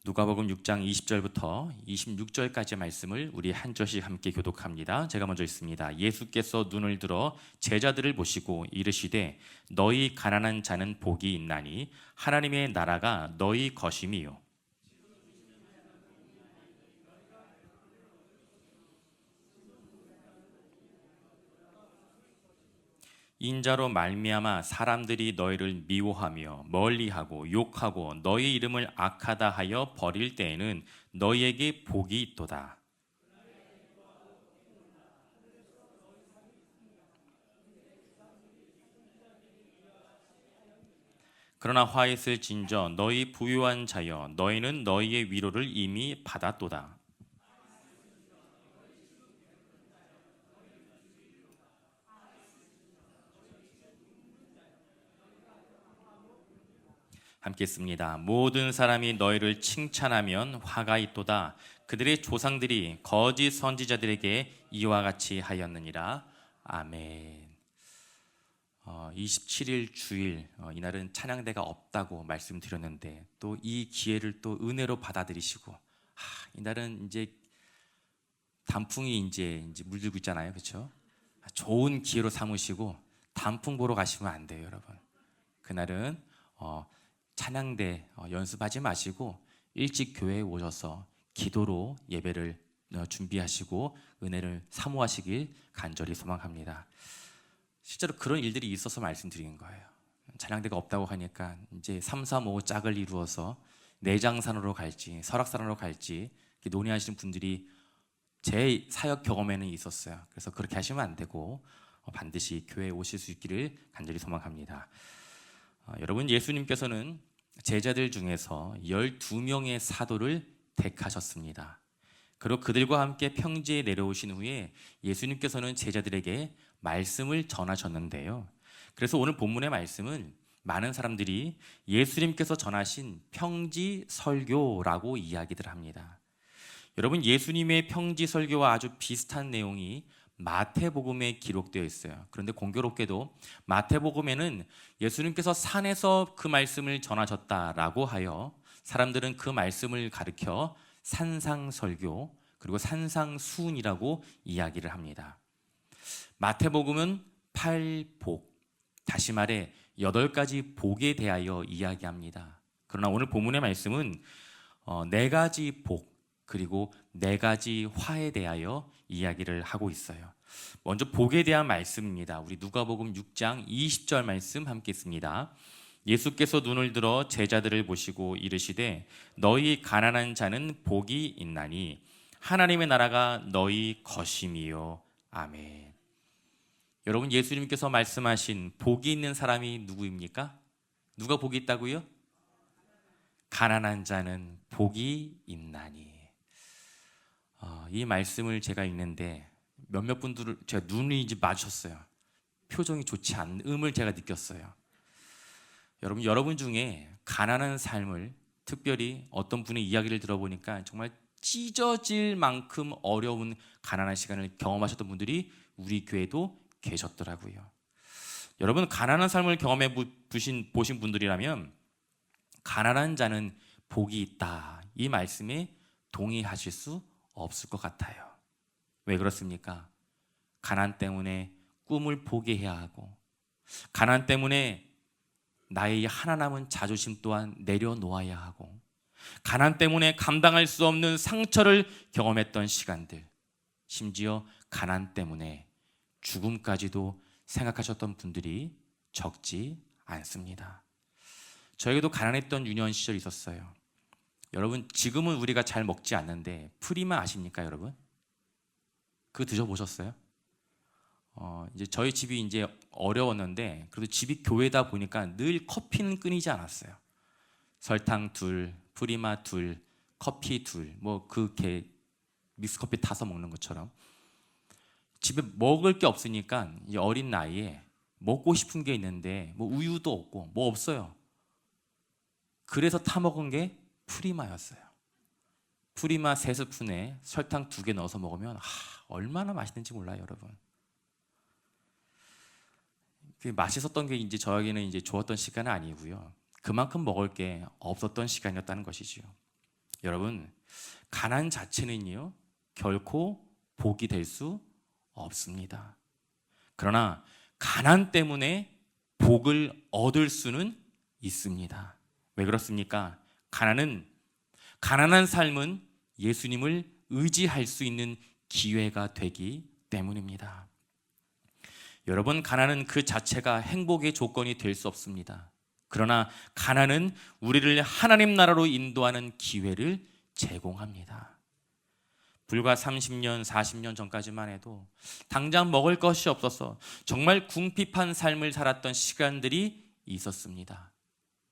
누가복음 6장 20절부터 26절까지의 말씀을 우리 한 절씩 함께 교독합니다. 제가 먼저 읽습니다. 예수께서 눈을 들어 제자들을 보시고 이르시되 너희 가난한 자는 복이 있나니 하나님의 나라가 너희 것임이요. 인자로 말미암아 사람들이 너희를 미워하며 멀리하고 욕하고 너희 이름을 악하다 하여 버릴 때에는 너희에게 복이 있도다. 그러나 화 있을진저 너희 부유한 자여 너희는 너희의 위로를 이미 받았도다. 함께 있습니다. 모든 사람이 너희를 칭찬하면 화가 있도다. 그들의 조상들이 거짓 선지자들에게 이와 같이 하였느니라. 아멘. 27일 주일 이날은 찬양대가 없다고 말씀드렸는데 또 이 기회를 또 은혜로 받아들이시고 이날은 이제 단풍이 이제 물들고 있잖아요, 그렇죠? 좋은 기회로 삼으시고 단풍 보러 가시면 안 돼요, 여러분. 그날은 찬양대 연습하지 마시고 일찍 교회에 오셔서 기도로 예배를 준비하시고 은혜를 사모하시길 간절히 소망합니다. 실제로 그런 일들이 있어서 말씀드리는 거예요. 찬양대가 없다고 하니까 이제 3, 4, 5 짝을 이루어서 내장산으로 갈지 설악산으로 갈지 논의하시는 분들이 제 사역 경험에는 있었어요. 그래서 그렇게 하시면 안 되고 반드시 교회에 오실 수 있기를 간절히 소망합니다. 여러분, 예수님께서는 제자들 중에서 12명의 사도를 택하셨습니다. 그리고 그들과 함께 평지에 내려오신 후에 예수님께서는 제자들에게 말씀을 전하셨는데요. 그래서 오늘 본문의 말씀은 많은 사람들이 예수님께서 전하신 평지 설교라고 이야기들 합니다. 여러분, 예수님의 평지 설교와 아주 비슷한 내용이 마태복음에 기록되어 있어요. 그런데 공교롭게도 마태복음에는 예수님께서 산에서 그 말씀을 전하셨다라고 하여 사람들은 그 말씀을 가리켜 산상설교 그리고 산상수훈이라고 이야기를 합니다. 마태복음은 8복, 다시 말해 8가지 복에 대하여 이야기합니다. 그러나 오늘 본문의 말씀은 4가지 복 그리고 4가지 화에 대하여 이야기를 하고 있어요. 먼저 복에 대한 말씀입니다. 우리 누가복음 6장 20절 말씀 함께 읽습니다. 예수께서 눈을 들어 제자들을 보시고 이르시되 너희 가난한 자는 복이 있나니 하나님의 나라가 너희 것임이요. 아멘. 여러분, 예수님께서 말씀하신 복이 있는 사람이 누구입니까? 누가 복이 있다고요? 가난한 자는 복이 있나니. 이 말씀을 제가 읽는데 몇몇 분들을 제가 눈이 이제 마주쳤어요. 표정이 좋지 않음을 제가 느꼈어요. 여러분 중에 가난한 삶을 특별히 어떤 분의 이야기를 들어보니까 정말 찢어질 만큼 어려운 가난한 시간을 경험하셨던 분들이 우리 교회도 계셨더라고요. 여러분, 가난한 삶을 경험해 보신 분들이라면 가난한 자는 복이 있다, 이 말씀에 동의하실 수 없을 것 같아요. 왜 그렇습니까? 가난 때문에 꿈을 포기해야 하고 가난 때문에 나의 하나 남은 자존심 또한 내려놓아야 하고 가난 때문에 감당할 수 없는 상처를 경험했던 시간들, 심지어 가난 때문에 죽음까지도 생각하셨던 분들이 적지 않습니다. 저에게도 가난했던 유년 시절이 있었어요. 여러분, 지금은 우리가 잘 먹지 않는데 프리마 아십니까, 여러분? 그거 드셔보셨어요? 이제 저희 집이 이제 어려웠는데 그래도 집이 교회다 보니까 늘 커피는 끊이지 않았어요. 설탕 둘, 프리마 둘, 커피 둘, 뭐 그렇게 믹스커피 타서 먹는 것처럼 집에 먹을 게 없으니까 이제 어린 나이에 먹고 싶은 게 있는데 뭐 우유도 없고 뭐 없어요. 그래서 타 먹은 게 프리마였어요. 프리마 3스푼에 설탕 2개 넣어서 먹으면 얼마나 맛있는지 몰라요, 여러분. 맛있었던 게 이제 저에게는 이제 좋았던 시간은 아니고요. 그만큼 먹을 게 없었던 시간이었다는 것이지요. 여러분, 가난 자체는요, 결코 복이 될 수 없습니다. 그러나 가난 때문에 복을 얻을 수는 있습니다. 왜 그렇습니까? 가난한 삶은 예수님을 의지할 수 있는 기회가 되기 때문입니다. 여러분, 가난은 그 자체가 행복의 조건이 될 수 없습니다. 그러나 가난은 우리를 하나님 나라로 인도하는 기회를 제공합니다. 불과 30년, 40년 전까지만 해도 당장 먹을 것이 없어서 정말 궁핍한 삶을 살았던 시간들이 있었습니다.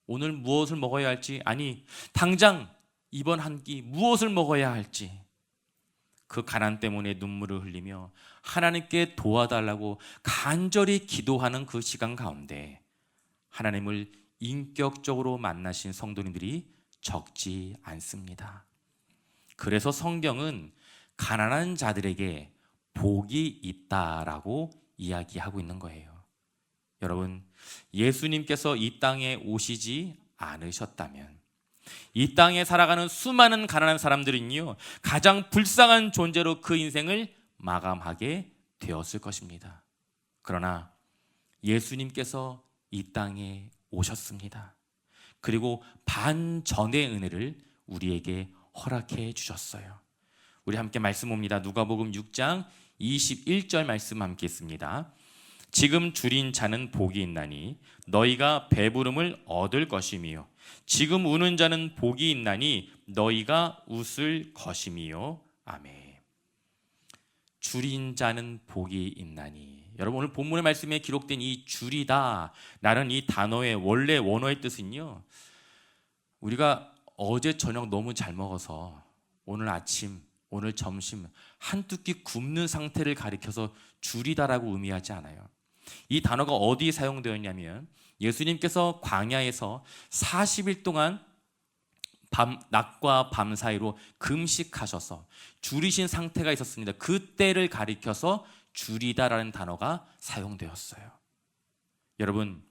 오늘 무엇을 먹어야 할지, 아니 당장 이번 한 끼 무엇을 먹어야 할지, 그 가난 때문에 눈물을 흘리며 하나님께 도와달라고 간절히 기도하는 그 시간 가운데 하나님을 인격적으로 만나신 성도님들이 적지 않습니다. 그래서 성경은 가난한 자들에게 복이 있다라고 이야기하고 있는 거예요. 여러분, 예수님께서 이 땅에 오시지 않으셨다면 이 땅에 살아가는 수많은 가난한 사람들은요, 가장 불쌍한 존재로 그 인생을 마감하게 되었을 것입니다. 그러나 예수님께서 이 땅에 오셨습니다. 그리고 반전의 은혜를 우리에게 허락해 주셨어요. 우리 함께 말씀 봅니다. 누가복음 6장 21절 말씀 함께 읽습니다. 지금 줄인 자는 복이 있나니 너희가 배부름을 얻을 것이며 지금 우는 자는 복이 있나니 너희가 웃을 것이며. 아멘. 줄인 자는 복이 있나니, 여러분, 오늘 본문의 말씀에 기록된 이 줄이다 라는 이 단어의 원래 원어의 뜻은요, 우리가 어제 저녁 너무 잘 먹어서 오늘 아침, 오늘 점심 한 끼 굶는 상태를 가리켜서 줄이다라고 의미하지 않아요. 이 단어가 어디에 사용되었냐면 예수님께서 광야에서 40일 동안 낮과 밤 사이로 금식하셔서 줄이신 상태가 있었습니다. 그때를 가리켜서 줄이다라는 단어가 사용되었어요. 여러분,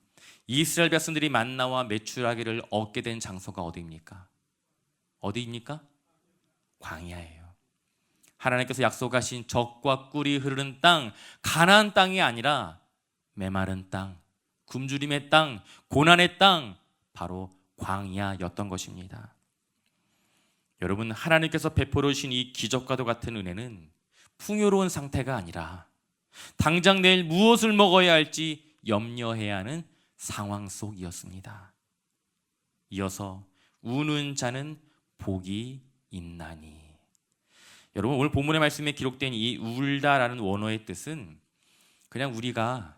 이스라엘 백성들이 만나와 메추라기를 얻게 된 장소가 어디입니까? 어디입니까? 광야예요. 하나님께서 약속하신 젖과 꿀이 흐르는 땅, 가나안 땅이 아니라 메마른 땅, 굶주림의 땅, 고난의 땅, 바로 광야였던 것입니다. 여러분, 하나님께서 베풀어 주신 이 기적과도 같은 은혜는 풍요로운 상태가 아니라 당장 내일 무엇을 먹어야 할지 염려해야 하는 상황 속이었습니다. 이어서 우는 자는 복이 있나니. 여러분, 오늘 본문의 말씀에 기록된 이 울다라는 원어의 뜻은 그냥 우리가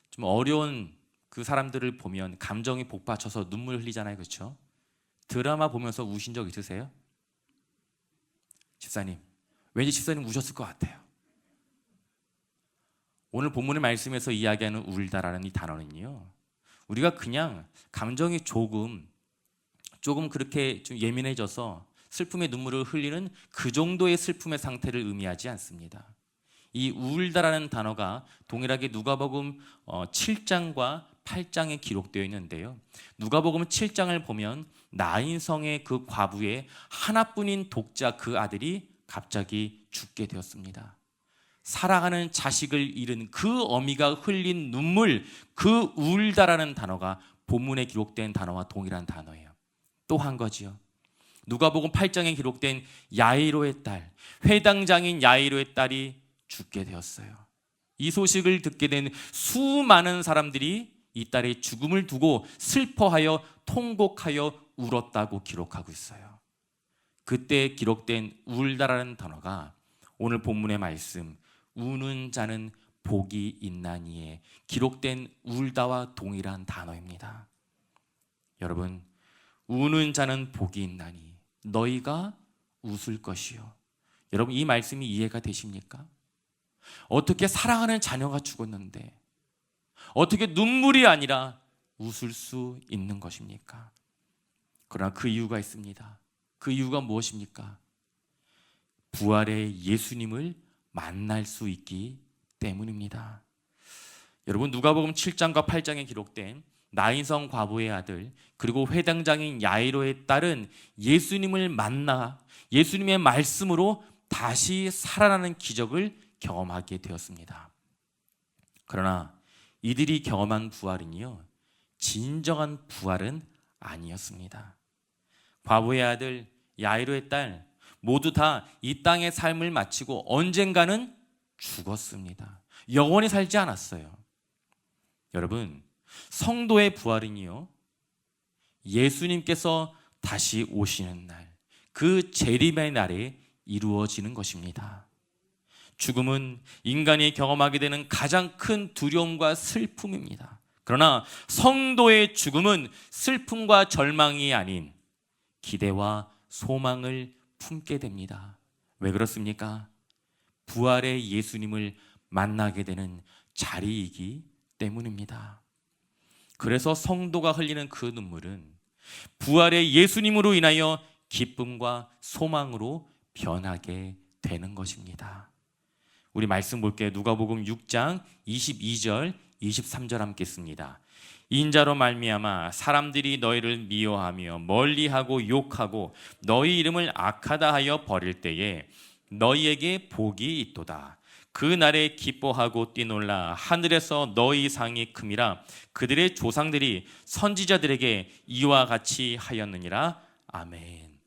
좀 어려운 그 사람들을 보면 감정이 복받쳐서 눈물 흘리잖아요. 그렇죠? 드라마 보면서 우신 적 있으세요? 집사님, 왠지 집사님 우셨을 것 같아요. 오늘 본문의 말씀에서 이야기하는 울다라는 이 단어는요, 우리가 그냥 감정이 조금 그렇게 좀 예민해져서 슬픔의 눈물을 흘리는 그 정도의 슬픔의 상태를 의미하지 않습니다. 이 울다라는 단어가 동일하게 누가복음 7장과 8장에 기록되어 있는데요, 누가복음 7장을 보면 나인성의 그 과부의 하나뿐인 독자 그 아들이 갑자기 죽게 되었습니다. 사랑하는 자식을 잃은 그 어미가 흘린 눈물, 그 울다라는 단어가 본문에 기록된 단어와 동일한 단어예요. 또 한 가지요, 누가복음 8장에 기록된 야이로의 딸, 회당장인 야이로의 딸이 죽게 되었어요. 이 소식을 듣게 된 수많은 사람들이 이 딸의 죽음을 두고 슬퍼하여 통곡하여 울었다고 기록하고 있어요. 그때 기록된 울다라는 단어가 오늘 본문의 말씀 우는 자는 복이 있나니에 기록된 울다와 동일한 단어입니다. 여러분, 우는 자는 복이 있나니 너희가 웃을 것이요. 여러분, 이 말씀이 이해가 되십니까? 어떻게 사랑하는 자녀가 죽었는데 어떻게 눈물이 아니라 웃을 수 있는 것입니까? 그러나 그 이유가 있습니다. 그 이유가 무엇입니까? 부활의 예수님을 만날 수 있기 때문입니다. 여러분, 누가복음 7장과 8장에 기록된 나인성 과부의 아들 그리고 회당장인 야이로의 딸은 예수님을 만나 예수님의 말씀으로 다시 살아나는 기적을 경험하게 되었습니다. 그러나 이들이 경험한 부활은요, 진정한 부활은 아니었습니다. 과부의 아들, 야이로의 딸 모두 다 이 땅의 삶을 마치고 언젠가는 죽었습니다. 영원히 살지 않았어요. 여러분, 성도의 부활은요, 예수님께서 다시 오시는 날, 그 재림의 날에 이루어지는 것입니다. 죽음은 인간이 경험하게 되는 가장 큰 두려움과 슬픔입니다. 그러나 성도의 죽음은 슬픔과 절망이 아닌 기대와 소망을 품게 됩니다. 왜 그렇습니까? 부활의 예수님을 만나게 되는 자리이기 때문입니다. 그래서 성도가 흘리는 그 눈물은 부활의 예수님으로 인하여 기쁨과 소망으로 변하게 되는 것입니다. 우리 말씀 볼게요. 누가복음 6장 22절 23절 함께 씁니다. 인자로 말미암아 사람들이 너희를 미워하며 멀리하고 욕하고 너희 이름을 악하다 하여 버릴 때에 너희에게 복이 있도다. 그 날에 기뻐하고 뛰놀라 하늘에서 너희 상이 큼이라. 그들의 조상들이 선지자들에게 이와 같이 하였느니라. 아멘.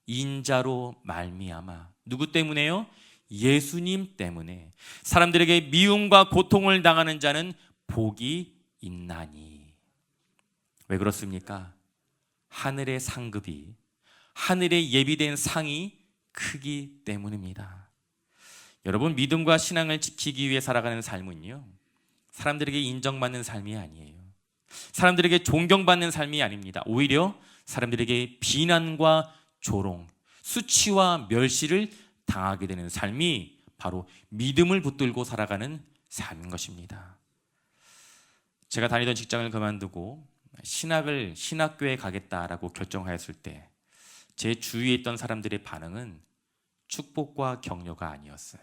인자로 말미암아, 누구 때문에요? 예수님 때문에 사람들에게 미움과 고통을 당하는 자는 복이 있나니. 왜 그렇습니까? 하늘의 상급이, 하늘에 예비된 상이 크기 때문입니다. 여러분, 믿음과 신앙을 지키기 위해 살아가는 삶은요, 사람들에게 인정받는 삶이 아니에요. 사람들에게 존경받는 삶이 아닙니다. 오히려 사람들에게 비난과 조롱, 수치와 멸시를 당하게 되는 삶이 바로 믿음을 붙들고 살아가는 삶인 것입니다. 제가 다니던 직장을 그만두고 신학교에 가겠다라고 결정하였을 때 제 주위에 있던 사람들의 반응은 축복과 격려가 아니었어요.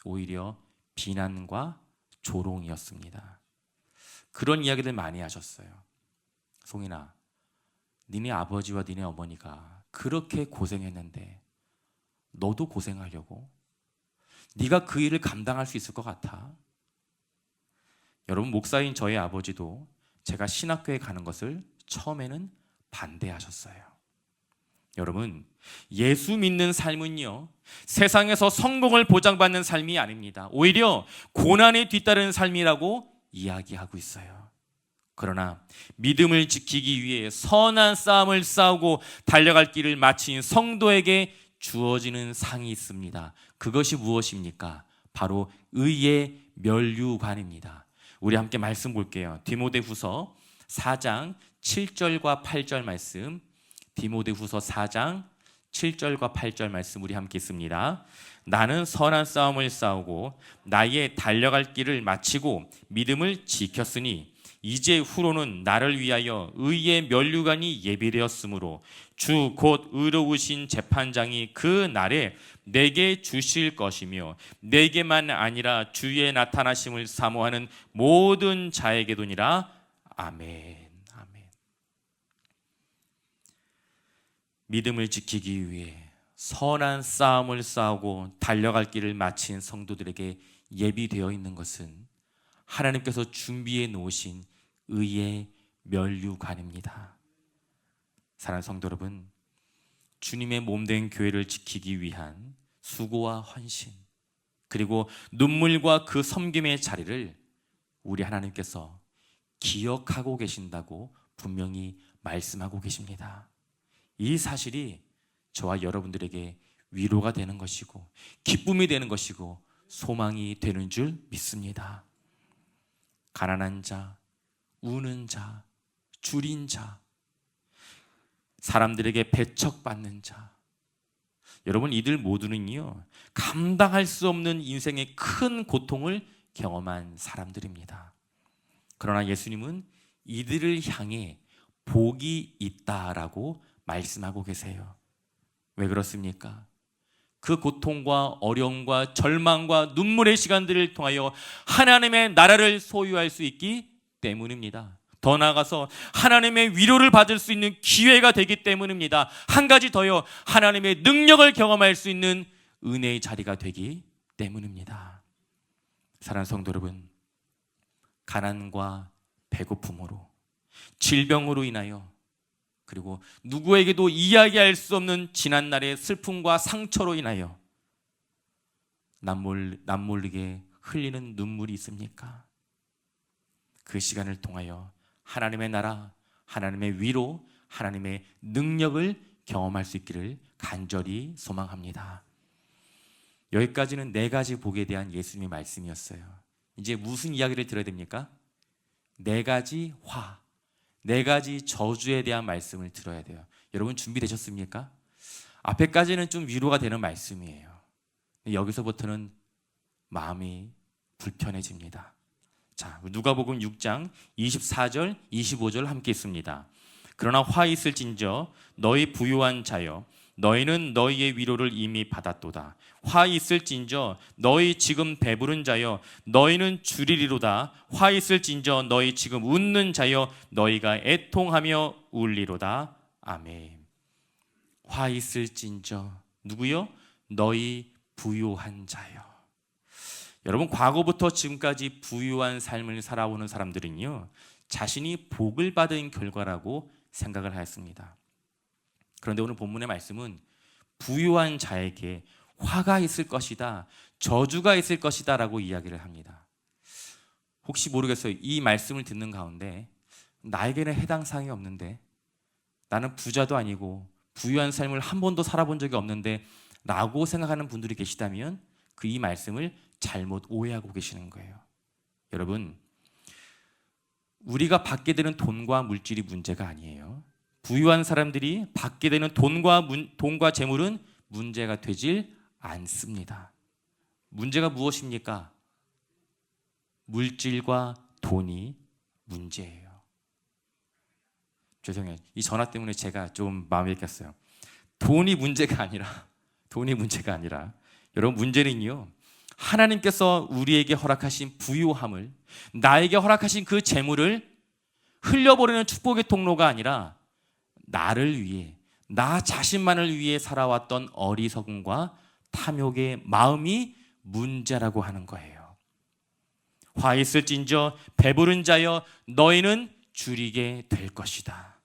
오히려 비난과 조롱이었습니다. 그런 이야기들 많이 하셨어요. 송인아, 니네 아버지와 니네 어머니가 그렇게 고생했는데 너도 고생하려고? 네가 그 일을 감당할 수 있을 것 같아? 여러분, 목사인 저의 아버지도 제가 신학교에 가는 것을 처음에는 반대하셨어요. 여러분, 예수 믿는 삶은요, 세상에서 성공을 보장받는 삶이 아닙니다. 오히려 고난에 뒤따르는 삶이라고 이야기하고 있어요. 그러나 믿음을 지키기 위해 선한 싸움을 싸우고 달려갈 길을 마친 성도에게 주어지는 상이 있습니다. 그것이 무엇입니까? 바로 의의 면류관입니다. 우리 함께 말씀 볼게요. 디모데후서 4장 7절과 8절 말씀, 디모데후서 4장 7절과 8절 말씀 우리 함께 읽습니다. 나는 선한 싸움을 싸우고 나의 달려갈 길을 마치고 믿음을 지켰으니 이제 후로는 나를 위하여 의의 면류관이 예비되었으므로 주 곧 의로우신 재판장이 그 날에 내게 주실 것이며 내게만 아니라 주의 나타나심을 사모하는 모든 자에게도니라. 아멘. 아멘. 믿음을 지키기 위해 선한 싸움을 싸우고 달려갈 길을 마친 성도들에게 예비되어 있는 것은 하나님께서 준비해 놓으신 의의 면류관입니다. 사랑하는 성도 여러분, 주님의 몸된 교회를 지키기 위한 수고와 헌신, 그리고 눈물과 그 섬김의 자리를 우리 하나님께서 기억하고 계신다고 분명히 말씀하고 계십니다. 이 사실이 저와 여러분들에게 위로가 되는 것이고 기쁨이 되는 것이고 소망이 되는 줄 믿습니다. 가난한 자, 우는 자, 줄인 자, 사람들에게 배척받는 자, 여러분, 이들 모두는요, 감당할 수 없는 인생의 큰 고통을 경험한 사람들입니다. 그러나 예수님은 이들을 향해 복이 있다라고 말씀하고 계세요. 왜 그렇습니까? 그 고통과 어려움과 절망과 눈물의 시간들을 통하여 하나님의 나라를 소유할 수 있기 때문입니다. 더 나아가서 하나님의 위로를 받을 수 있는 기회가 되기 때문입니다. 한 가지 더요. 하나님의 능력을 경험할 수 있는 은혜의 자리가 되기 때문입니다. 사랑하는 성도 여러분, 가난과 배고픔으로, 질병으로 인하여, 그리고 누구에게도 이야기할 수 없는 지난날의 슬픔과 상처로 인하여 남모르게 흘리는 눈물이 있습니까? 그 시간을 통하여 하나님의 나라, 하나님의 위로, 하나님의 능력을 경험할 수 있기를 간절히 소망합니다. 여기까지는 4가지 복에 대한 예수님의 말씀이었어요. 이제 무슨 이야기를 들어야 됩니까? 4가지 화, 4가지 저주에 대한 말씀을 들어야 돼요. 여러분 준비되셨습니까? 앞에까지는 좀 위로가 되는 말씀이에요. 여기서부터는 마음이 불편해집니다. 자, 누가복음 6장 24절, 25절 함께 있습니다. 그러나 화 있을진저 너희 부유한 자여, 너희는 너희의 위로를 이미 받았도다. 화 있을진저 너희 지금 배부른 자여, 너희는 줄이리로다. 화 있을진저 너희 지금 웃는 자여, 너희가 애통하며 울리로다. 아멘. 화 있을진저 누구요? 너희 부유한 자여. 여러분, 과거부터 지금까지 부유한 삶을 살아오는 사람들은요, 자신이 복을 받은 결과라고 생각을 하였습니다. 그런데 오늘 본문의 말씀은 부유한 자에게 화가 있을 것이다, 저주가 있을 것이다 라고 이야기를 합니다. 혹시 모르겠어요. 이 말씀을 듣는 가운데 나에게는 해당 사항이 없는데, 나는 부자도 아니고 부유한 삶을 한 번도 살아본 적이 없는데 라고 생각하는 분들이 계시다면 그 이 말씀을 잘못 오해하고 계시는 거예요. 여러분, 우리가 받게 되는 돈과 물질이 문제가 아니에요. 부유한 사람들이 받게 되는 돈과 재물은 문제가 되질 않습니다. 문제가 무엇입니까? 물질과 돈이 문제예요. 죄송해요. 이 전화 때문에 제가 좀 마음이 깼어요. 돈이 문제가 아니라 여러분, 문제는요, 하나님께서 우리에게 허락하신 부유함을, 나에게 허락하신 그 재물을 흘려버리는 축복의 통로가 아니라 나를 위해, 나 자신만을 위해 살아왔던 어리석음과 탐욕의 마음이 문제라고 하는 거예요. 화 있을진저 배부른 자여, 너희는 줄이게 될 것이다.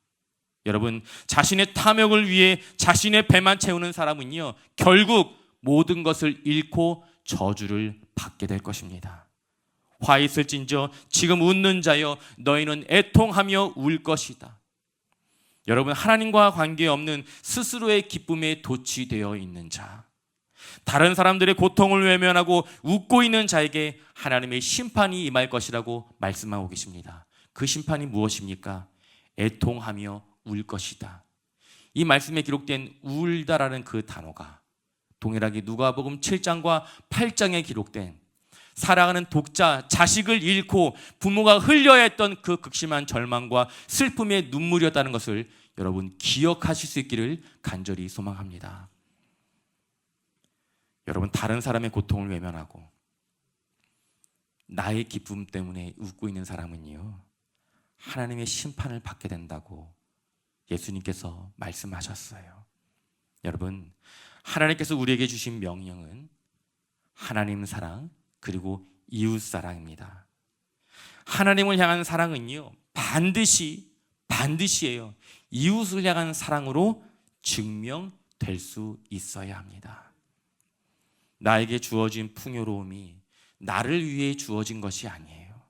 여러분, 자신의 탐욕을 위해 자신의 배만 채우는 사람은요, 결국 모든 것을 잃고 저주를 받게 될 것입니다. 화 있을진저 지금 웃는 자여, 너희는 애통하며 울 것이다. 여러분, 하나님과 관계없는 스스로의 기쁨에 도취되어 있는 자, 다른 사람들의 고통을 외면하고 웃고 있는 자에게 하나님의 심판이 임할 것이라고 말씀하고 계십니다. 그 심판이 무엇입니까? 애통하며 울 것이다. 이 말씀에 기록된 울다라는 그 단어가 동일하게 누가복음 7장과 8장에 기록된 사랑하는 독자, 자식을 잃고 부모가 흘려야 했던 그 극심한 절망과 슬픔의 눈물이었다는 것을 여러분 기억하실 수 있기를 간절히 소망합니다. 여러분, 다른 사람의 고통을 외면하고 나의 기쁨 때문에 웃고 있는 사람은요, 하나님의 심판을 받게 된다고 예수님께서 말씀하셨어요. 여러분, 하나님께서 우리에게 주신 명령은 하나님 사랑 그리고 이웃 사랑입니다. 하나님을 향한 사랑은요, 반드시예요. 이웃을 향한 사랑으로 증명될 수 있어야 합니다. 나에게 주어진 풍요로움이 나를 위해 주어진 것이 아니에요.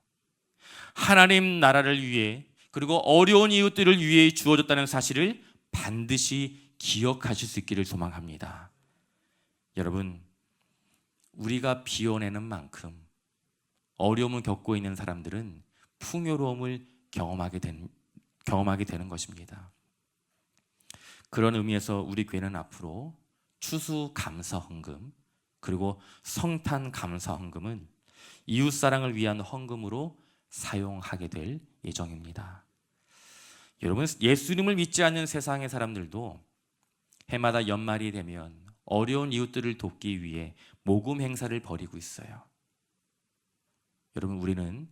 하나님 나라를 위해, 그리고 어려운 이웃들을 위해 주어졌다는 사실을 반드시 기억하실 수 있기를 소망합니다. 여러분, 우리가 비워내는 만큼 어려움을 겪고 있는 사람들은 풍요로움을 경험하게 되는 것입니다. 그런 의미에서 우리 교회는 앞으로 추수감사헌금 그리고 성탄감사헌금은 이웃사랑을 위한 헌금으로 사용하게 될 예정입니다. 여러분, 예수님을 믿지 않는 세상의 사람들도 해마다 연말이 되면 어려운 이웃들을 돕기 위해 모금 행사를 벌이고 있어요. 여러분, 우리는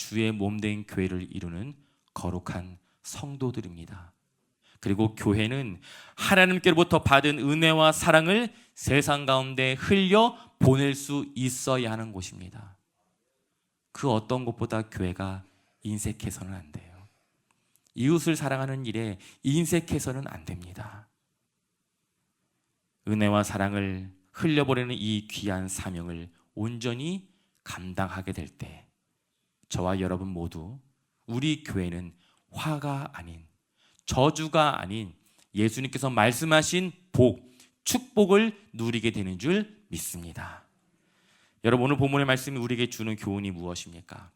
주의 몸된 교회를 이루는 거룩한 성도들입니다. 그리고 교회는 하나님께로부터 받은 은혜와 사랑을 세상 가운데 흘려 보낼 수 있어야 하는 곳입니다. 그 어떤 곳보다 교회가 인색해서는 안 돼요. 이웃을 사랑하는 일에 인색해서는 안 됩니다. 은혜와 사랑을 흘려보내는 이 귀한 사명을 온전히 감당하게 될 때 저와 여러분 모두 우리 교회는 화가 아닌, 저주가 아닌 예수님께서 말씀하신 복, 축복을 누리게 되는 줄 믿습니다. 여러분, 오늘 본문의 말씀이 우리에게 주는 교훈이 무엇입니까?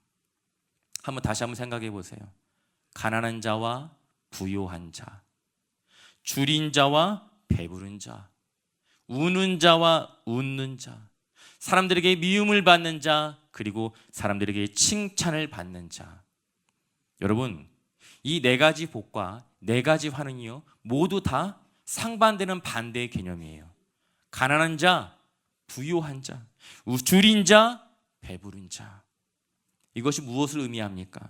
다시 한번 생각해 보세요. 가난한 자와 부요한 자, 줄인 자와 배부른 자, 우는 자와 웃는 자, 사람들에게 미움을 받는 자, 그리고 사람들에게 칭찬을 받는 자. 여러분, 이 네 가지 복과 네 가지 화는요, 모두 다 상반되는 반대의 개념이에요. 가난한 자, 부요한 자, 줄인 자, 배부른 자. 이것이 무엇을 의미합니까?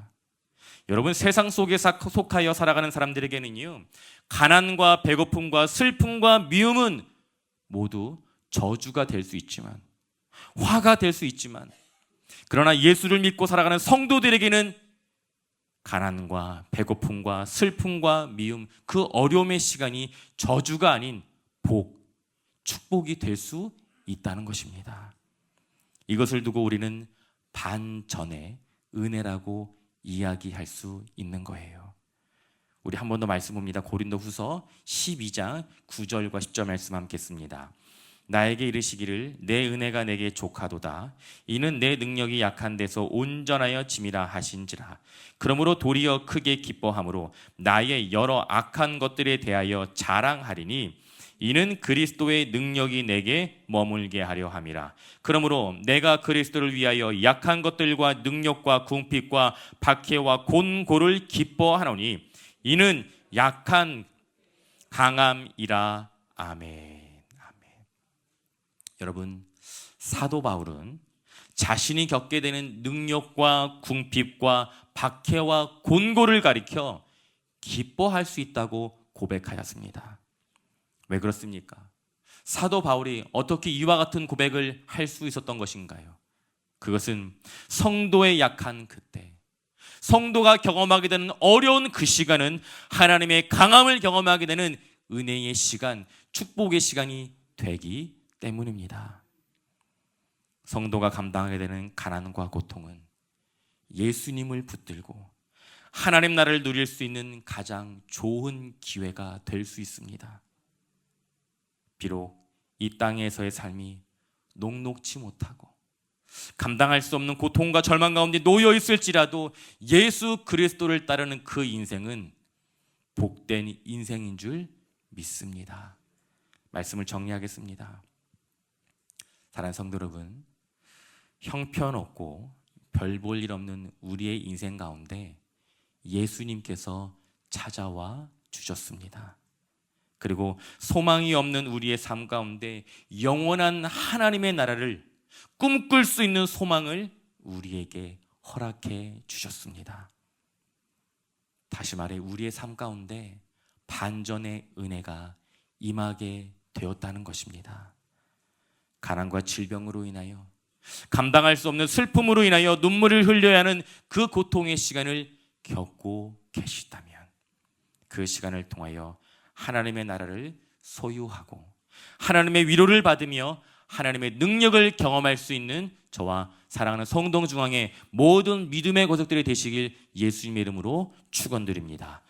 여러분, 세상 속에 속하여 살아가는 사람들에게는요, 가난과 배고픔과 슬픔과 미움은 모두 저주가 될 수 있지만, 화가 될 수 있지만, 그러나 예수를 믿고 살아가는 성도들에게는 가난과 배고픔과 슬픔과 미움, 그 어려움의 시간이 저주가 아닌 복, 축복이 될 수 있다는 것입니다. 이것을 두고 우리는 반전의 은혜라고 이야기할 수 있는 거예요. 우리 한 번 더 말씀 봅니다. 고린도후서 12장 9절과 10절 말씀 함께 씁니다. 나에게 이르시기를 내 은혜가 내게 족하도다. 이는 내 능력이 약한 데서 온전하여 짐이라 하신지라. 그러므로 도리어 크게 기뻐함으로 나의 여러 악한 것들에 대하여 자랑하리니 이는 그리스도의 능력이 내게 머물게 하려 함이라. 그러므로 내가 그리스도를 위하여 약한 것들과 능력과 궁핍과 박해와 곤고를 기뻐하노니 이는 약한 강함이라. 아멘. 여러분, 사도 바울은 자신이 겪게 되는 능력과 궁핍과 박해와 곤고를 가리켜 기뻐할 수 있다고 고백하였습니다. 왜 그렇습니까? 사도 바울이 어떻게 이와 같은 고백을 할 수 있었던 것인가요? 그것은 성도의 약한 그때, 성도가 경험하게 되는 어려운 그 시간은 하나님의 강함을 경험하게 되는 은혜의 시간, 축복의 시간이 되기 때문입니다. 성도가 감당하게 되는 가난과 고통은 예수님을 붙들고 하나님 나라를 누릴 수 있는 가장 좋은 기회가 될 수 있습니다. 비록 이 땅에서의 삶이 녹록치 못하고 감당할 수 없는 고통과 절망 가운데 놓여 있을지라도 예수 그리스도를 따르는 그 인생은 복된 인생인 줄 믿습니다. 말씀을 정리하겠습니다. 사랑하는 성도 여러분, 형편없고 별 볼 일 없는 우리의 인생 가운데 예수님께서 찾아와 주셨습니다. 그리고 소망이 없는 우리의 삶 가운데 영원한 하나님의 나라를 꿈꿀 수 있는 소망을 우리에게 허락해 주셨습니다. 다시 말해 우리의 삶 가운데 반전의 은혜가 임하게 되었다는 것입니다. 가난과 질병으로 인하여 감당할 수 없는 슬픔으로 인하여 눈물을 흘려야 하는 그 고통의 시간을 겪고 계시다면 그 시간을 통하여 하나님의 나라를 소유하고 하나님의 위로를 받으며 하나님의 능력을 경험할 수 있는 저와 사랑하는 성동 중앙의 모든 믿음의 고석들이 되시길 예수님의 이름으로 축원드립니다.